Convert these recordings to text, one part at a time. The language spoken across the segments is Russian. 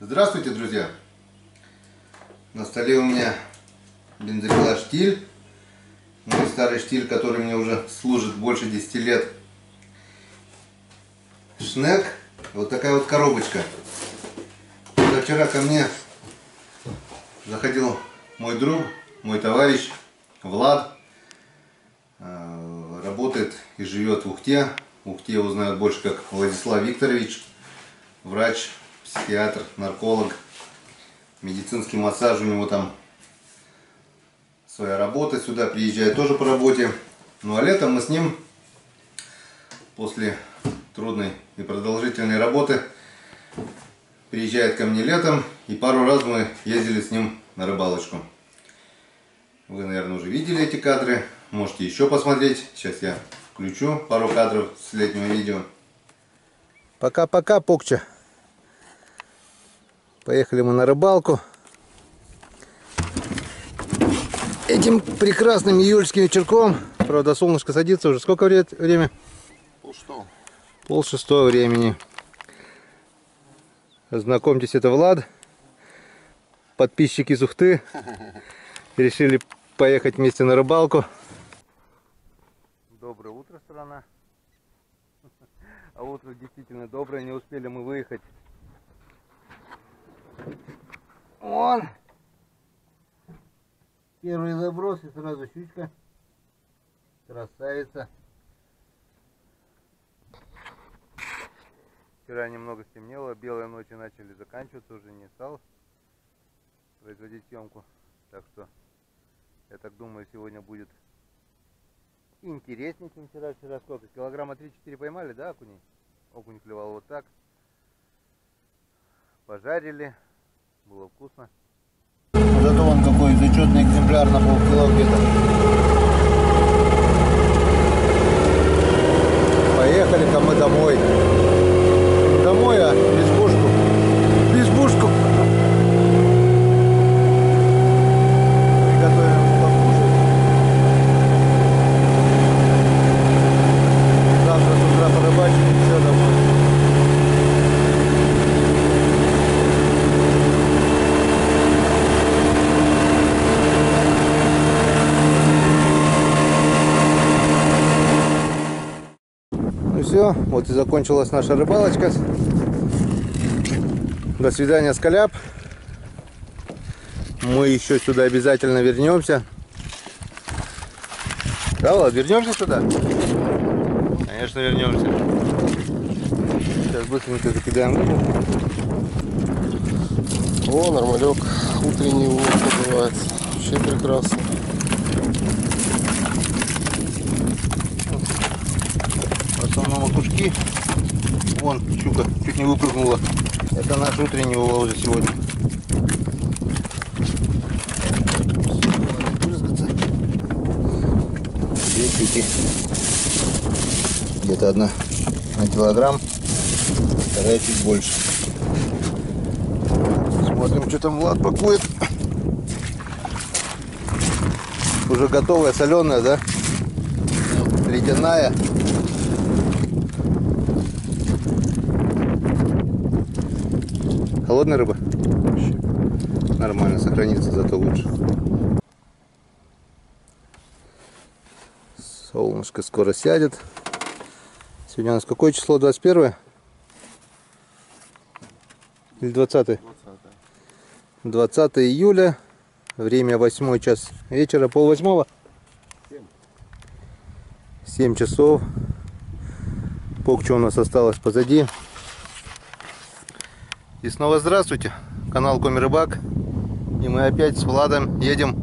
Здравствуйте, друзья! На столе у меня бензопила «Штиль». Мой старый «Штиль», который мне уже служит больше 10 лет. Шнек. Вот такая вот коробочка. Вчера ко мне заходил мой друг, мой товарищ Влад. Работает и живет в Ухте. В Ухте его знают больше как Владислав Викторович. Врач, психиатр, нарколог, медицинский массаж, у него там своя работа, сюда приезжает тоже по работе. Ну а летом мы с ним после трудной и продолжительной работы приезжает ко мне летом, и пару раз мы ездили с ним на рыбалочку. Вы, наверное, уже видели эти кадры, можете еще посмотреть. Сейчас я включу пару кадров с летнего видео. Пока-пока, Покча. Поехали мы на рыбалку. Этим прекрасным июльским вечерком. Правда, солнышко садится уже. Сколько время? Полшестого. Полшестого времени. Знакомьтесь, это Влад. Подписчики из Ухты. Решили поехать вместе на рыбалку. Доброе утро, страна. А утро действительно доброе. Не успели мы выехать. Вон. Первый заброс и сразу щучка. Красавица. Вчера немного стемнело, белые ночи начали заканчиваться, уже не стал производить съемку. Так что, я так думаю, сегодня будет интереснее, чем вчера. Вчера сколько? Килограмма 3-4 поймали, да, окуней? Окунь клевал вот так. Пожарили. Было вкусно. Зато вон какой зачетный экземпляр на полкило где-то. Поехали-ка мы домой. Домой, а в избушку. В избушку. Приготовим покушать. Завтра с утра порыбачим и все домой. Все, вот и закончилась наша рыбалочка. До свидания, Скаляп. Мы еще сюда обязательно вернемся. Да, Влад, вернемся сюда? Конечно, вернемся. Сейчас быстренько закидаем рыбу. О, нормалек. Утренний улов называется. Вообще прекрасно. В основном окушки. Вон, щука чуть не выпрыгнула. Это наш утренний улов за сегодня. Две щуки. Где-то одна на килограмм, вторая чуть больше. Смотрим, что там Влад пакует. Уже готовая, соленая, да? Ледяная. Холодная рыба? Нормально, сохранится, зато лучше. Солнышко скоро сядет. Сегодня у нас какое число? 21 или 20? 20 июля. Время 8 час вечера, полвосьмого. 7 часов. Покча у нас осталось позади. И снова здравствуйте, канал Коми Рыбак. И мы опять с Владом едем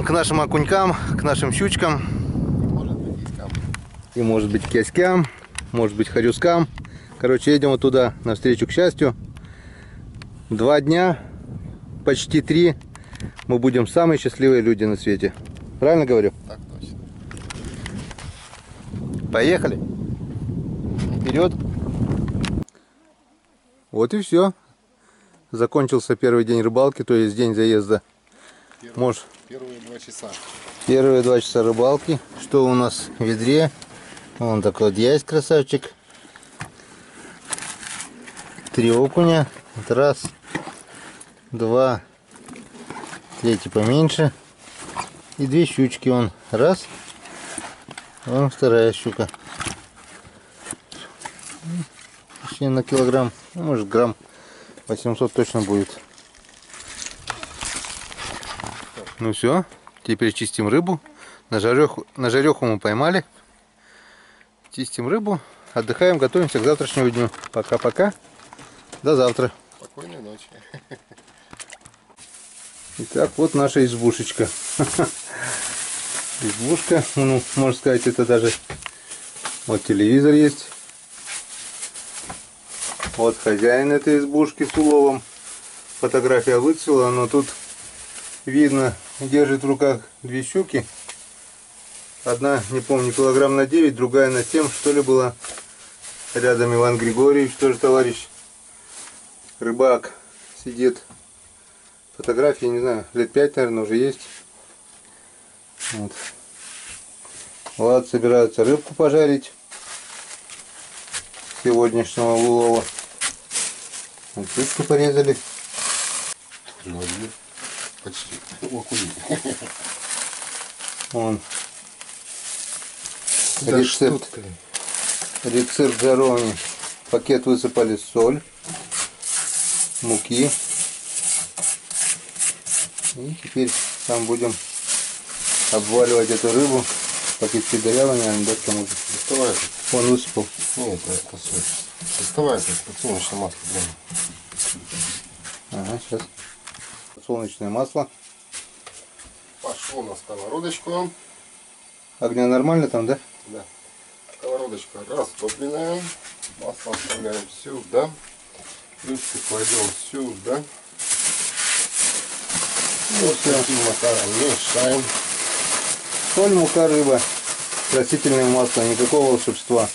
к нашим окунькам, к нашим щучкам. И может быть киоскям, может быть хорюскам. Короче, едем вот туда, навстречу к счастью. 2 дня, почти 3, мы будем самые счастливые люди на свете. Правильно говорю? Так точно. Поехали. Вперед. Вот и все. Закончился первый день рыбалки, то есть день заезда. Первые 2 часа. Первые 2 часа рыбалки. Что у нас в ведре? Вон такой вот есть красавчик. 3 окуня. Вот раз, два, третий поменьше. И 2 щучки. Он раз. Вон вторая щука. Точнее на килограмм, ну, может грамм 800 точно будет. Ну все, теперь чистим рыбу. На жареху мы поймали. Чистим рыбу, отдыхаем, готовимся к завтрашнему дню. Пока-пока. До завтра. Спокойной ночи. Итак, вот наша избушечка. Избушка, ну, можно сказать, это даже вот телевизор есть. Вот хозяин этой избушки с уловом. Фотография выцвела, но тут видно, держит в руках 2 щуки. Одна, не помню, килограмм на 9, другая на 7, что ли, была. Рядом Иван Григорьевич, тоже товарищ. Рыбак сидит. Фотографии, не знаю, лет 5, наверное, уже есть. Вот. Влад собираются рыбку пожарить сегодняшнего улова. Вот рыбку порезали. Ну, почти. Окунь. Вон. Рецепт жаровни. В пакет высыпали соль, муки. И теперь там будем обваливать эту рыбу. Пакетик доляла, наверное, да, к тому же. Доставай это. Он высыпал. Нет, это соль. Доставай это подсолнечное масло. Ага, сейчас. Подсолнечное масло. Пошло на сковородочку. Огня нормально там, да? Да. Сковородочка растопленная. Масло оставляем сюда. Рыбку кладем сюда. Вот таким макаром мешаем. Соль, мука, рыба. Растительное масло, никакого волшебства.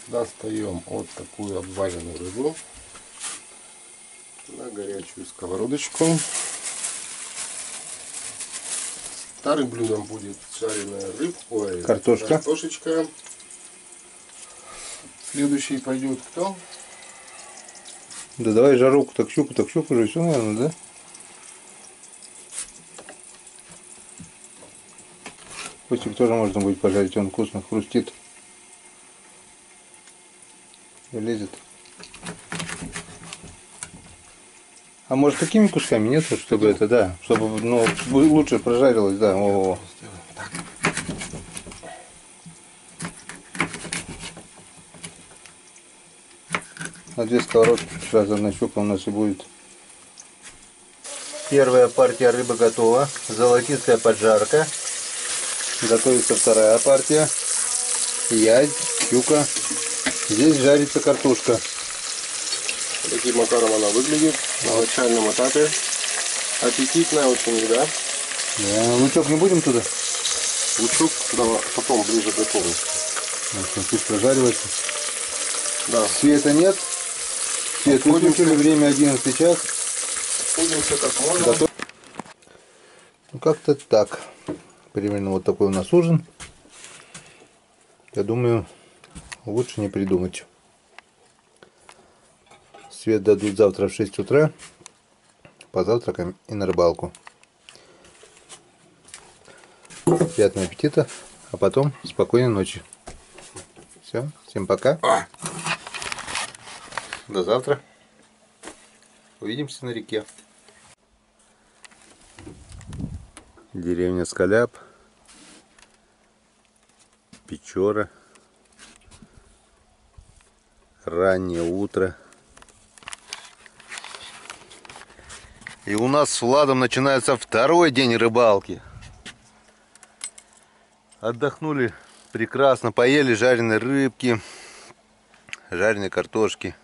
Достаем вот такую обваренную рыбу на горячую сковородочку. Вторым блюдом будет жареная рыбка, картошечка. Следующий пойдет кто? Да давай жаровку, так щуку уже все, наверное, да? Костик тоже можно будет пожарить, он вкусно хрустит. И лезет. А может такими кусками, нет? Чтобы это, да, чтобы, ну, лучше прожарилось, да. О -о -о. На 2 сковородки сразу одна щука у нас и будет. Первая партия рыбы готова. Золотистая поджарка. Готовится вторая партия. Ядь, щука. Здесь жарится картошка. Таким макаром она выглядит на начальном этапе. Аппетитная очень, да? Да, лучок не будем туда? Лучок, да, потом ближе к готовности. Пусть прожаривается. Да. Света нет. Свет выключили, время 11 час. Трудимся как можно. Ну как-то так. Примерно вот такой у нас ужин. Я думаю, лучше не придумать. Свет дадут завтра в 6 утра. Позавтракаем и на рыбалку. Приятного аппетита. А потом спокойной ночи. Все. Всем пока. До завтра. Увидимся на реке. Деревня Скаляп. Печора. Раннее утро. И у нас с Владом начинается второй день рыбалки. Отдохнули прекрасно, поели жареной рыбки, жареной картошки.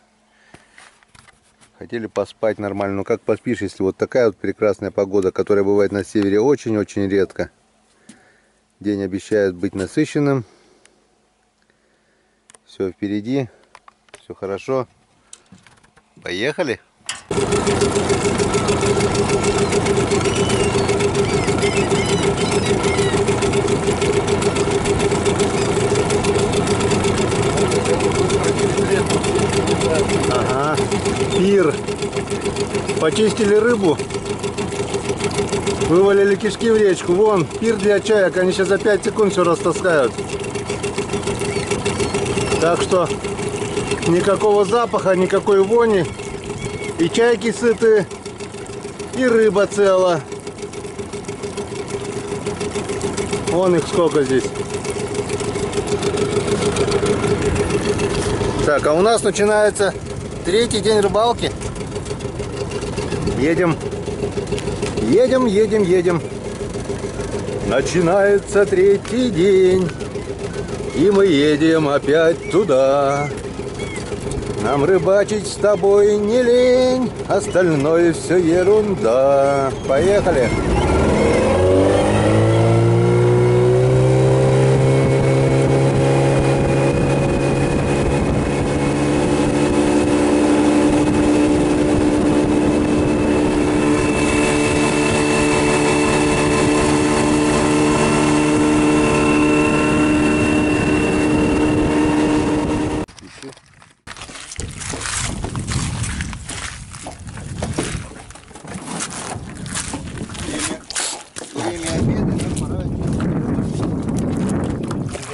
Хотели поспать нормально, но как поспишь, если вот такая вот прекрасная погода, которая бывает на севере очень-очень редко. День обещает быть насыщенным. Все впереди, все хорошо. Поехали! пир. Почистили рыбу. Вывалили кишки в речку. Вон, пир для чаек. Они сейчас за 5 секунд все растаскают. Так что никакого запаха, никакой вони. И чайки сыты, и рыба цела. Вон их сколько здесь. Так, а у нас начинается 3-й день рыбалки. Едем. Едем. Начинается 3-й день. И мы едем опять туда. Нам рыбачить с тобой не лень. Остальное все ерунда. Поехали.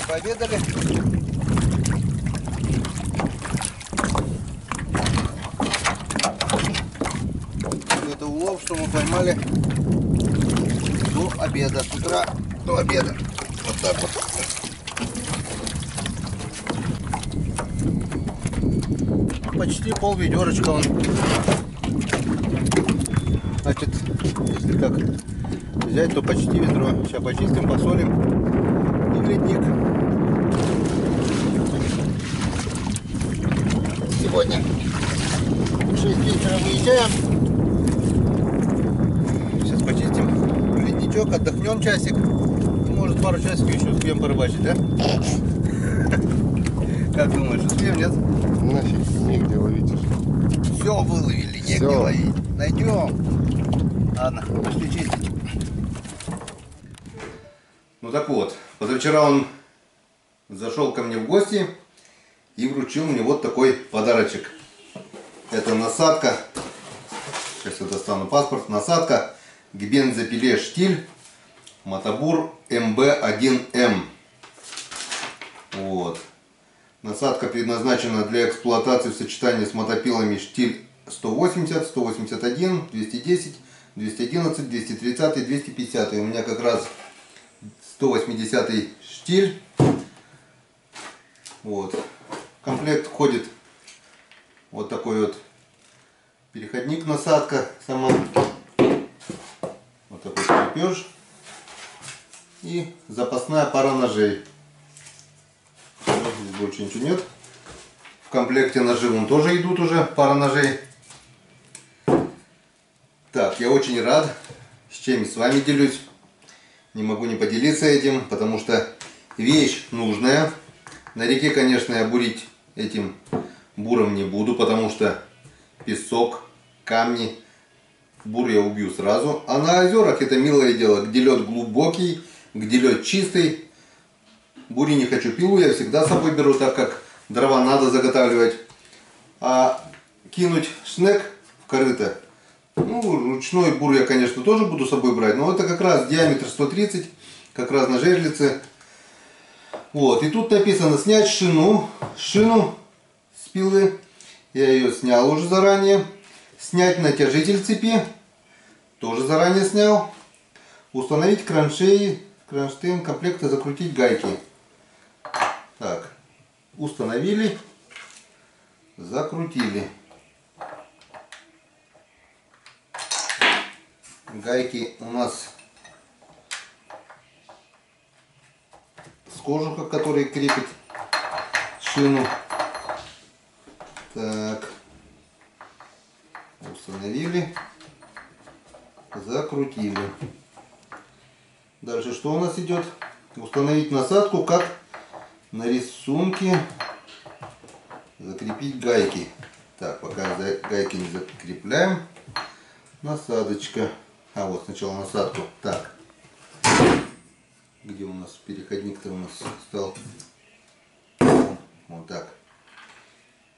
Пообедали. Это улов, что мы поймали до обеда. С утра до обеда. Вот так вот. Почти пол ведерочка он. Значит, если так взять, то почти ведро. Сейчас почистим, посолим. И в ледник. Сегодня в 6 вечера выезжаем. Сейчас почистим ледничок, отдохнем часик. И может пару часиков еще успеем порыбачить, да? Как думаешь, успеем, нет? Нафиг, негде ловить. Все выловили, негде ловить. Найдем. Ладно, пошли чистить. Ну так вот, позавчера он зашел ко мне в гости и вручил мне вот такой подарочек. Это насадка. Сейчас я достану паспорт. Насадка к бензопиле «Штиль» Мотобур МБ1М. Вот. Насадка предназначена для эксплуатации в сочетании с мотопилами «Штиль» 180, 181, 210, 211, 230, 250. И у меня как раз 180 «Штиль». Вот. В комплект входит вот такой вот переходник, насадка сама, вот такой крепеж и запасная пара ножей. Здесь больше ничего нет. В комплекте ножи вон тоже идут уже, пара ножей. Так, я очень рад, с чем с вами делюсь. Не могу не поделиться этим, потому что вещь нужная. На реке, конечно, я бурить этим буром не буду, потому что песок, камни, бур я убью сразу. А на озерах это милое дело, где лед глубокий, где лед чистый. Бури не хочу, пилу я всегда с собой беру, так как дрова надо заготавливать. А кинуть шнек в корыто, ну, ручной бур я, конечно, тоже буду с собой брать, но это как раз диаметр 130, как раз на жерлице. Вот, и тут написано снять шину с пилы. Я ее снял уже заранее. Снять натяжитель цепи. Тоже заранее снял. Установить кронштейн комплекта, закрутить гайки. Так, установили. Закрутили. Гайки у нас с кожуха, который крепит шину. Так, установили, закрутили. Дальше что у нас идет? Установить насадку, как на рисунке закрепить гайки. Так, пока гайки не закрепляем, насадочка. А вот сначала насадку. Так, где у нас переходник-то у нас стал? Вот так.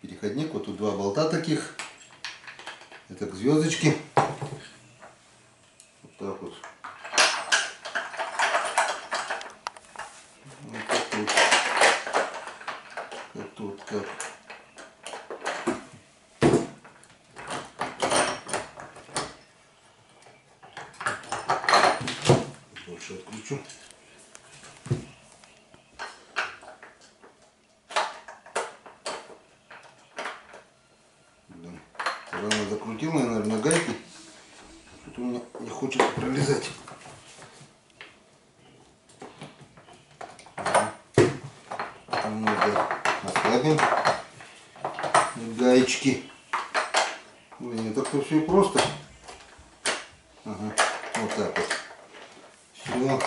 Переходник, вот тут два болта таких. Это к звездочке. Вот так вот. Вот как тут. Как тут, как. Больше откручу. Блин. Рано закрутил, наверное, гайки. Что-то у меня не хочет пролезать. Немного ослабим гаечки. Блин, не так-то все и просто. Ага, вот так вот. Все.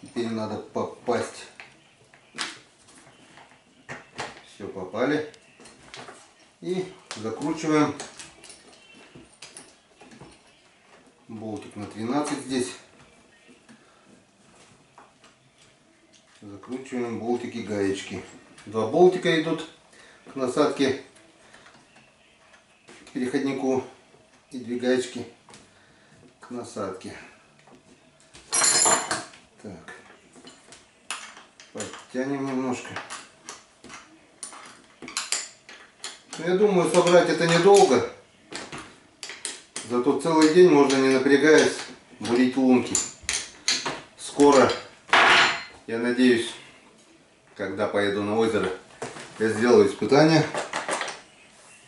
Теперь надо попасть. Все, попали. И закручиваем болтик на 13 здесь. Закручиваем болтики, гаечки. 2 болтика идут к насадке, к переходнику, и 2 гаечки к насадке. Так, подтянем немножко. Но я думаю, собрать это недолго. Зато целый день можно, не напрягаясь, бурить лунки. Скоро, я надеюсь, когда поеду на озеро, я сделаю испытание.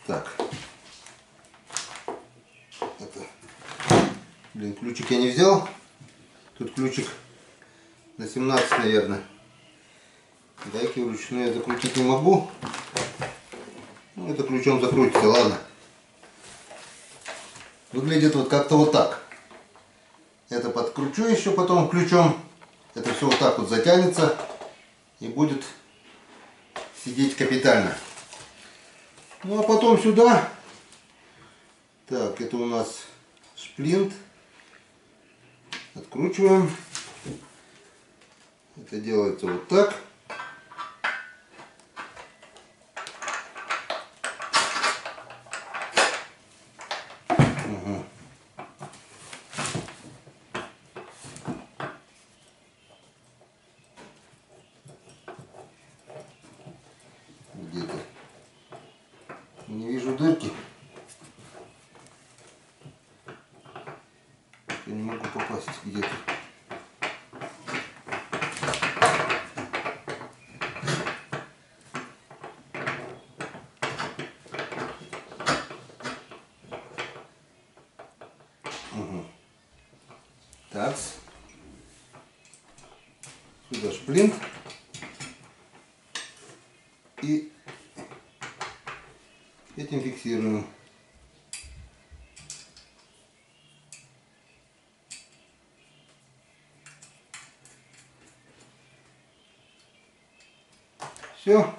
Так. Это. Блин, ключик я не взял. Тут ключик на 17, наверное. Гайки вручную я закрутить не могу. Ну, это ключом закрутится, ладно. Выглядит вот как-то вот так. Это подкручу еще потом ключом. Это все вот так вот затянется и будет сидеть капитально. Ну а потом сюда. Так, это у нас шплинт. Откручиваем. Это делается вот так. Угу. Где-то не вижу дырки. Я не могу попасть где-то. Угу. Так. Сюда шплинт. И этим фиксируем. Все.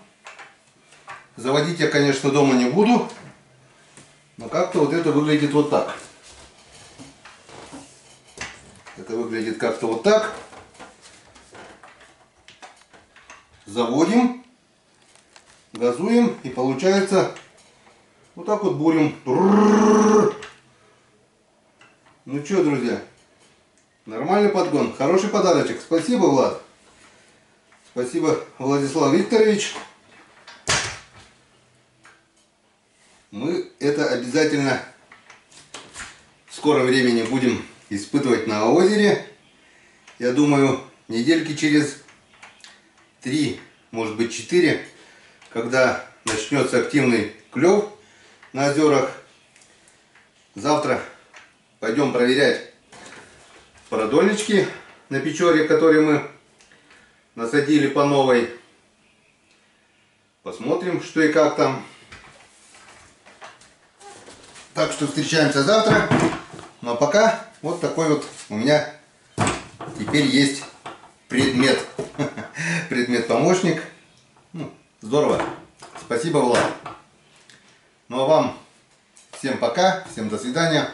Заводить я, конечно, дома не буду. Но как-то вот это выглядит вот так. Это выглядит как-то вот так. Заводим. Газуем. И получается вот так вот бурим. Ну что, друзья. Нормальный подгон. Хороший подарочек. Спасибо, Влад. Спасибо, Владислав Викторович. Мы это обязательно в скором времени будем испытывать на озере. Я думаю, недельки через 3, может быть 4, когда начнется активный клев на озерах. Завтра пойдем проверять продольнички на Печоре, которые мы насадили по новой. Посмотрим, что и как там. Так что встречаемся завтра. Ну а пока вот такой вот у меня теперь есть предмет. Предмет-помощник. Здорово. Спасибо, Влад. Ну а вам всем пока. Всем до свидания.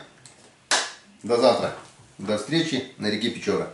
До завтра. До встречи на реке Печора.